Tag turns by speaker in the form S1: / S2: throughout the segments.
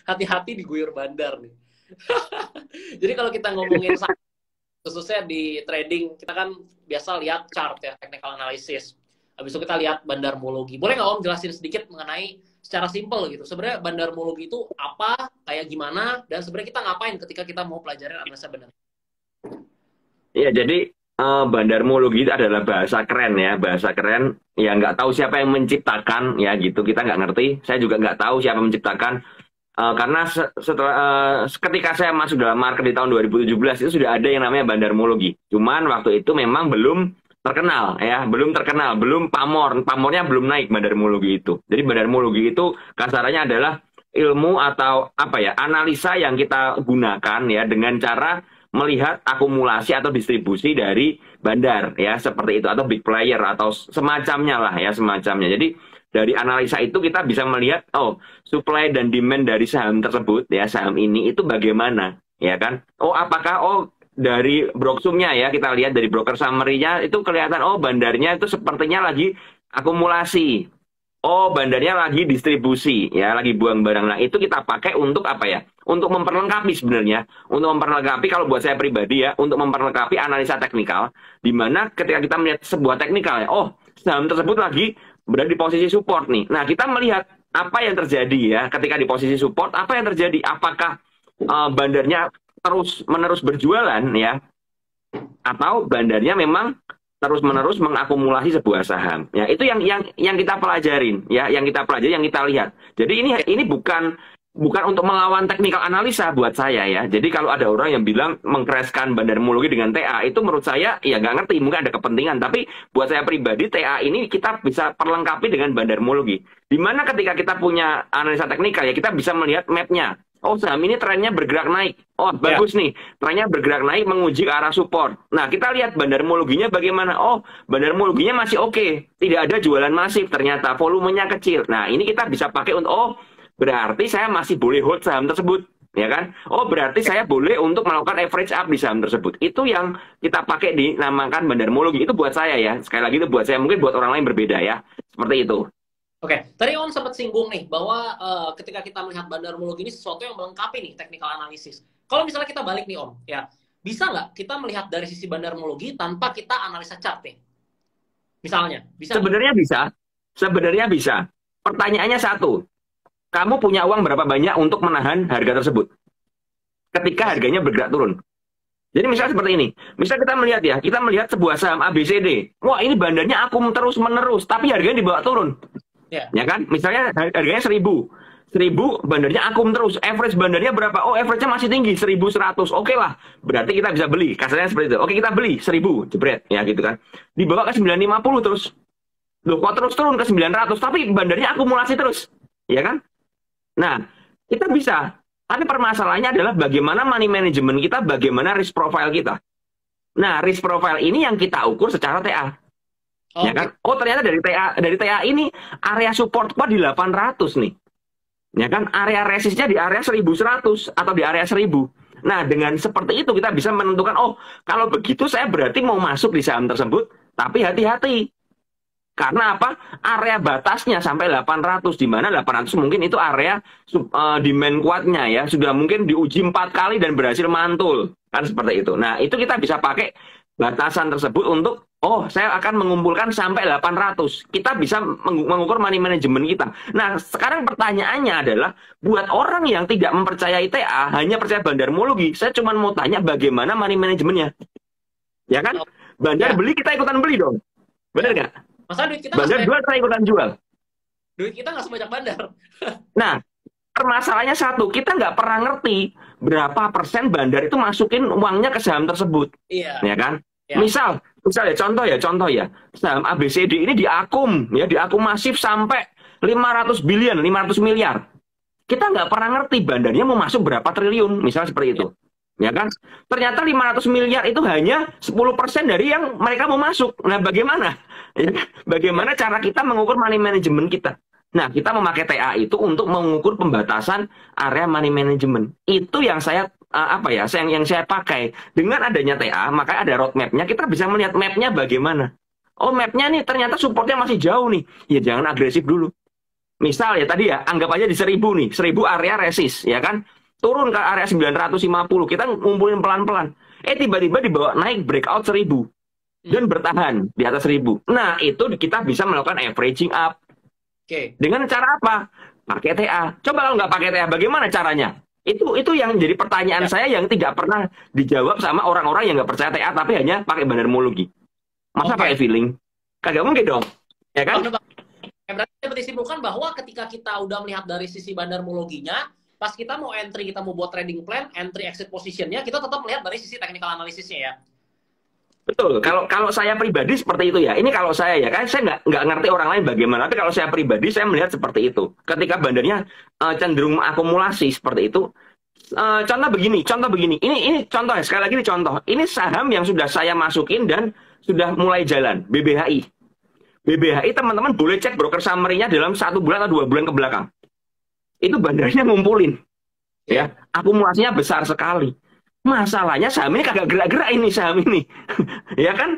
S1: hati-hati diguyur bandar nih. Jadi kalau kita ngomongin khususnya di trading, kita kan biasa lihat chart ya, technical analysis. Habis itu kita lihat bandarmologi. Boleh nggak Om jelasin sedikit mengenai secara simpel gitu, sebenarnya bandarmologi itu apa, kayak gimana, dan sebenarnya kita ngapain ketika kita mau pelajarin analisa bandar?
S2: Iya, jadi bandarmologi itu adalah bahasa keren ya, bahasa keren. Ya nggak tahu siapa yang menciptakan ya gitu, kita nggak ngerti. Saya juga nggak tahu siapa yang menciptakan. Karena setelah ketika saya masuk dalam market di tahun 2017 itu sudah ada yang namanya bandarmologi. Cuman waktu itu memang belum terkenal ya, belum terkenal, belum pamornya belum naik bandarmologi itu. Jadi bandarmologi itu kasarannya adalah ilmu atau apa ya, analisa yang kita gunakan ya dengan cara melihat akumulasi atau distribusi dari bandar ya seperti itu, atau big player atau semacamnya lah ya, semacamnya. Jadi dari analisa itu kita bisa melihat supply dan demand dari saham tersebut ya, saham ini itu bagaimana ya kan. Apakah dari broksumnya ya, kita lihat dari broker summary-nya itu kelihatan bandarnya itu sepertinya lagi akumulasi. Bandarnya lagi distribusi, ya, lagi buang barang. Nah, itu kita pakai untuk apa ya? Untuk memperlengkapi sebenarnya. Untuk memperlengkapi, kalau buat saya pribadi ya, untuk memperlengkapi analisa teknikal, di mana ketika kita melihat sebuah teknikal ya, saham tersebut lagi berada di posisi support nih. Nah, kita melihat apa yang terjadi ya, ketika di posisi support, apa yang terjadi? Apakah bandarnya terus-menerus berjualan ya, atau bandarnya memang terus-menerus mengakumulasi sebuah saham. Ya, itu yang kita pelajarin, ya, yang kita pelajari, yang kita lihat. Jadi ini bukan untuk melawan technical analisa buat saya ya. Jadi kalau ada orang yang bilang mengcrashkan bandarmologi dengan TA, itu menurut saya ya nggak ngerti, mungkin ada kepentingan. Tapi buat saya pribadi, TA ini kita bisa perlengkapi dengan bandarmologi. Dimana ketika kita punya analisa teknikal ya, kita bisa melihat mapnya. Saham ini trennya bergerak naik. Bagus nih. Trennya bergerak naik menguji ke arah support. Nah, kita lihat bandarmologinya bagaimana. Bandarmologinya masih oke. Tidak ada jualan masif. Ternyata volumenya kecil. Nah, ini kita bisa pakai untuk, berarti saya masih boleh hold saham tersebut. Ya kan? Berarti saya boleh untuk melakukan average up di saham tersebut. Itu yang kita pakai dinamakan bandarmologi. Itu buat saya ya. Sekali lagi itu buat saya. Mungkin buat orang lain berbeda ya. Seperti itu.
S1: Oke, tadi Om sempat singgung nih bahwa ketika kita melihat bandarmologi ini sesuatu yang melengkapi nih technical analysis. Kalau misalnya kita balik nih Om, ya bisa nggak kita melihat dari sisi bandarmologi tanpa kita analisa chart nih? Misalnya, bisa?
S2: Sebenarnya bisa. Pertanyaannya satu, kamu punya uang berapa banyak untuk menahan harga tersebut ketika harganya bergerak turun? Jadi misalnya seperti ini, misal kita melihat sebuah saham ABCD, wah ini bandarnya akum terus menerus, tapi harganya dibawa turun. Ya kan, misalnya harganya 1.000, bandarnya akum terus, average bandarnya berapa? Average-nya masih tinggi, 1.100. Oke lah, berarti kita bisa beli, kasarnya seperti itu. Oke, kita beli 1.000, jebret, ya gitu kan. Dibawa ke 950 terus. Loh, kok terus turun ke 900, tapi bandarnya akumulasi terus, ya kan? Nah, kita bisa. Tapi permasalahannya adalah bagaimana money management kita, bagaimana risk profile kita. Nah, risk profile ini yang kita ukur secara TA. Ya kan? Ternyata dari TA ini area support di 800 nih. Ya kan? Area resistnya di area 1100 atau di area 1000. Nah, dengan seperti itu kita bisa menentukan, kalau begitu saya berarti mau masuk di saham tersebut, tapi hati-hati. Karena apa? Area batasnya sampai 800, di mana 800 mungkin itu area demand kuatnya ya, sudah mungkin diuji 4 kali dan berhasil mantul. Kan seperti itu. Nah, itu kita bisa pakai batasan tersebut untuk saya akan mengumpulkan sampai 800. Kita bisa mengukur money management kita. Nah, sekarang pertanyaannya adalah buat orang yang tidak mempercayai TA, hanya percaya bandarmologi, saya cuma mau tanya bagaimana money manajemennya. Ya kan? Bandar beli, kita ikutan beli dong. Benar nggak?
S1: Masa duit kita
S2: bandar jual, kita ikutan jual.
S1: Duit kita nggak sebanyak bandar.
S2: Nah, permasalahannya satu, kita nggak pernah ngerti berapa persen bandar itu masukin uangnya ke saham tersebut.
S1: Iya.
S2: Ya kan? Ya. Misal ya, contoh ya, saham ABCD ini diakum masif sampai 500 miliar. Kita nggak pernah ngerti bandarnya mau masuk berapa triliun, misalnya seperti itu. Ya kan? Ternyata 500 miliar itu hanya 10% dari yang mereka mau masuk. Nah, bagaimana? Bagaimana cara kita mengukur money management kita? Nah, kita memakai TA itu untuk mengukur pembatasan area money management. Itu yang saya yang saya pakai. Dengan adanya TA, maka ada roadmap-nya, kita bisa melihat map-nya bagaimana. Map-nya nih ternyata supportnya masih jauh nih. Ya jangan agresif dulu. Misal ya tadi ya, anggap aja di 1000 nih, 1000 area resist, ya kan? Turun ke area 950, kita ngumpulin pelan-pelan. Tiba-tiba dibawa naik breakout 1000 dan bertahan di atas 1000. Nah, itu kita bisa melakukan averaging up. Dengan cara apa? Pakai TA. Coba kalau nggak pakai TA, bagaimana caranya? Itu yang jadi pertanyaan saya yang tidak pernah dijawab sama orang-orang yang nggak percaya TA, tapi hanya pakai bandarmologi. Masa pakai feeling? Kagak mungkin dong, ya kan?
S1: Berarti dapat disimpulkan bahwa ketika kita udah melihat dari sisi bandarmologinya, pas kita mau entry, kita mau buat trading plan, entry exit positionnya, kita tetap melihat dari sisi technical analisisnya ya.
S2: Betul. Kalau saya pribadi seperti itu ya. Ini kalau saya ya, kan saya nggak ngerti orang lain bagaimana. Tapi kalau saya pribadi, saya melihat seperti itu. Ketika bandarnya cenderung akumulasi seperti itu. Contoh begini. Ini contoh ya. Sekali lagi ini contoh. Ini saham yang sudah saya masukin dan sudah mulai jalan. BBHI. BBHI teman-teman boleh cek broker summary-nya dalam 1 bulan atau 2 bulan ke belakang. Itu bandarnya ngumpulin. Ya, akumulasinya besar sekali. Masalahnya saham ini kagak gerak-gerak ini saham ini. Ya kan?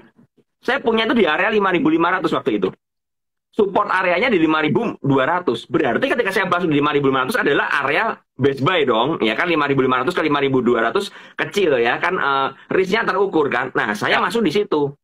S2: Saya punya itu di area 5.500 waktu itu. Support areanya di 5.200. Berarti ketika saya masuk di 5.500 adalah area best buy dong. Ya kan 5.500 ke 5.200 kecil ya kan risknya terukur kan. Nah, saya masuk di situ.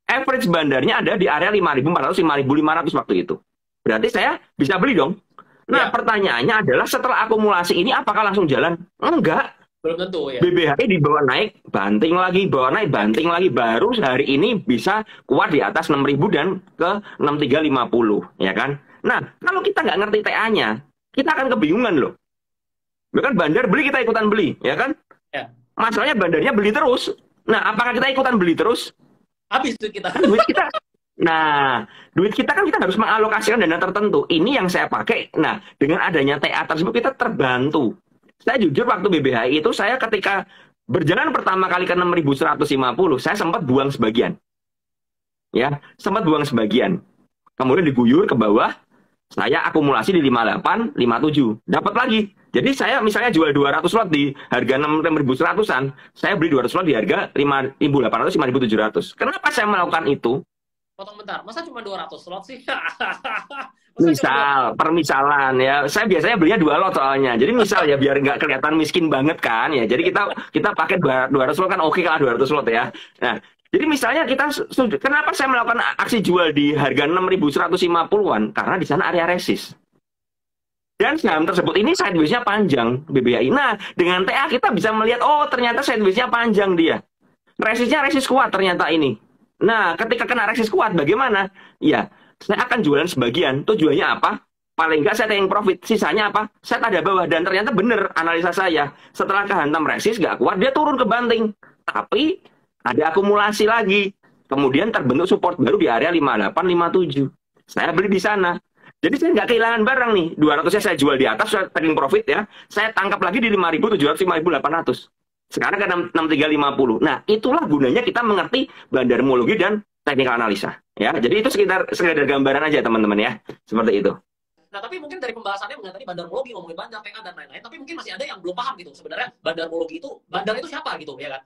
S2: Average bandarnya ada di area 5.400 5.500 waktu itu. Berarti saya bisa beli dong. Nah, pertanyaannya adalah setelah akumulasi ini apakah langsung jalan? Enggak.
S1: Belum tentu ya.
S2: BBHI dibawa naik, banting lagi, bawa naik, banting lagi. Baru hari ini bisa kuat di atas 6.000 dan ke 6.350, ya kan? Nah, kalau kita nggak ngerti TA-nya, kita akan kebingungan loh. Bahkan bandar beli, kita ikutan beli, ya kan?
S1: Ya.
S2: Masalahnya bandarnya beli terus. Nah, apakah kita ikutan beli terus?
S1: Habis duit kita.
S2: Duit kita. Nah, duit kita kan kita harus mengalokasikan dana tertentu. Ini yang saya pakai. Nah, dengan adanya TA tersebut kita terbantu. Saya jujur waktu BBHI itu saya ketika berjalan pertama kali ke 6.150, saya sempat buang sebagian. Ya, sempat buang sebagian. Kemudian diguyur ke bawah, saya akumulasi di 58, 57. Dapat lagi. Jadi saya misalnya jual 200 lot di harga 6.100-an, saya beli 200 lot di harga 5.800, 5.700. Kenapa saya melakukan itu?
S1: Potong bentar, masa cuma 200 slot sih?
S2: Misal, permisalan ya. Saya biasanya belinya 2 lot soalnya. Jadi misal ya biar nggak kelihatan miskin banget kan ya. Jadi kita pakai 200 lot kan oke lah 200 lot ya. Nah, jadi misalnya kenapa saya melakukan aksi jual di harga 6.150-an? Karena di sana area resist. Dan saham tersebut ini sideways-nya panjang BBHI. Nah, dengan TA kita bisa melihat oh ternyata sideways-nya panjang dia. Resistnya resist kuat ternyata ini. Nah, ketika kena resist kuat bagaimana? Ya, saya akan jualan sebagian. Tujuannya apa? Paling nggak saya taking profit. Sisanya apa? Saya ada bawah. Dan ternyata benar analisa saya. Setelah kehantam resist, nggak kuat, dia turun ke banting. Tapi ada akumulasi lagi. Kemudian terbentuk support baru di area 58, 57. Saya beli di sana. Jadi saya nggak kehilangan barang nih. 200-nya saya jual di atas, saya taking profit ya. Saya tangkap lagi di 5.700, 5.800. Sekarang ke 6.350. Nah, itulah gunanya kita mengerti bandarmologi dan teknikal analisa. Ya, jadi itu sekedar gambaran aja teman-teman ya. Seperti itu.
S1: Nah, tapi mungkin dari pembahasannya mengenai tadi bandarmologi, ngomongin bandar, TA dan lain-lain, tapi mungkin masih ada yang belum paham gitu. Sebenarnya bandarmologi itu, bandar itu siapa gitu, ya kan?